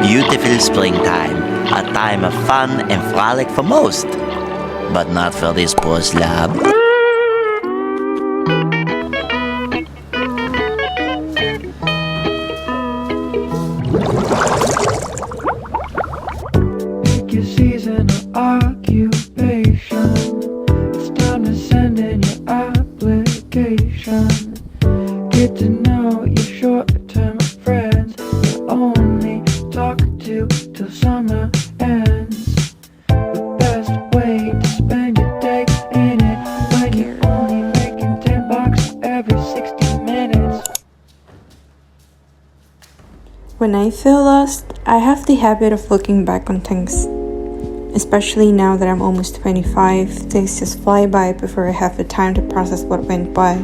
Beautiful springtime, a time of fun and frolic for most, but not for this poor slob. Pick your season or occupation. It's time to send in your application. Get to know your short-term friends you only talk to till summer ends. The best way to spend your day in it when you're only making $10 every 60 minutes. When I feel lost, I have the habit of looking back on things. Especially now that I'm almost 25, things just fly by before I have the time to process what went by.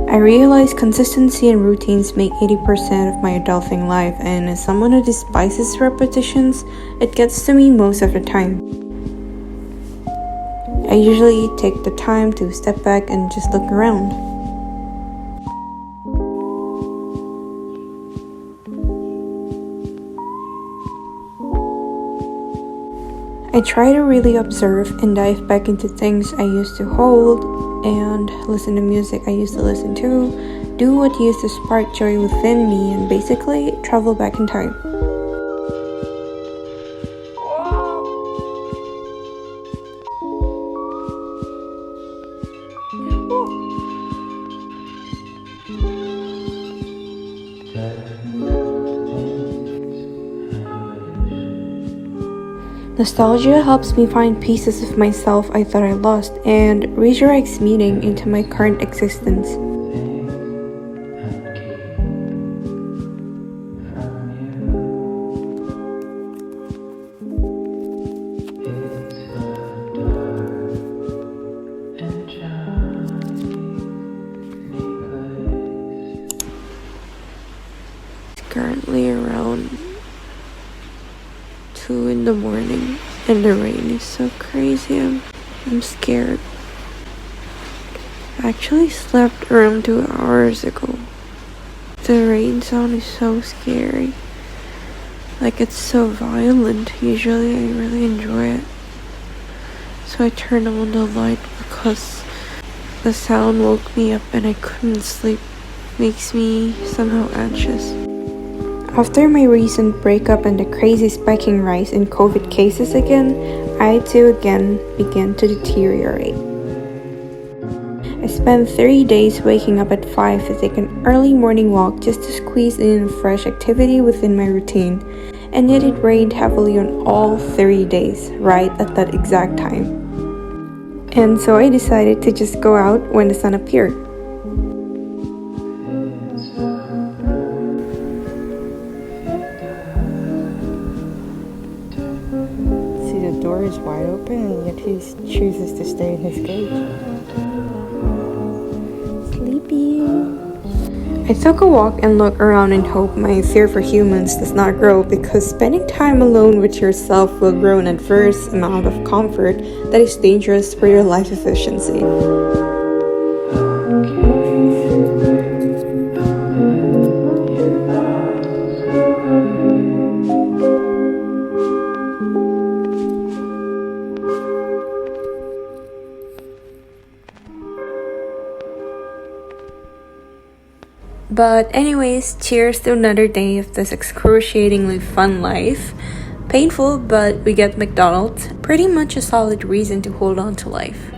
I realize consistency and routines make 80% of my adulting life, and as someone who despises repetitions, it gets to me most of the time. I usually take the time to step back and just look around. I try to really observe and dive back into things I used to hold and listen to music I used to listen to, do what used to spark joy within me, and basically travel back in time. Nostalgia helps me find pieces of myself I thought I lost and redirects meaning into my current existence. It's currently around 2 in the morning and the rain is so crazy. I'm scared. I actually slept around 2 hours ago. The rain sound is so scary. Like, it's so violent. Usually I really enjoy it. So I turned on the light because the sound woke me up and I couldn't sleep. Makes me somehow anxious. After my recent breakup and the crazy spiking rise in COVID cases again, I too again began to deteriorate. I spent 3 days waking up at 5 to take an early morning walk just to squeeze in fresh activity within my routine, and yet it rained heavily on all 3 days, right at that exact time. And so I decided to just go out when the sun appeared. The door is wide open and yet he chooses to stay in his cage. Sleepy. I took a walk and looked around and hope my fear for humans does not grow, because spending time alone with yourself will grow an adverse amount of comfort that is dangerous for your life efficiency. But anyways, cheers to another day of this excruciatingly fun life. Painful, but we get McDonald's. Pretty much a solid reason to hold on to life.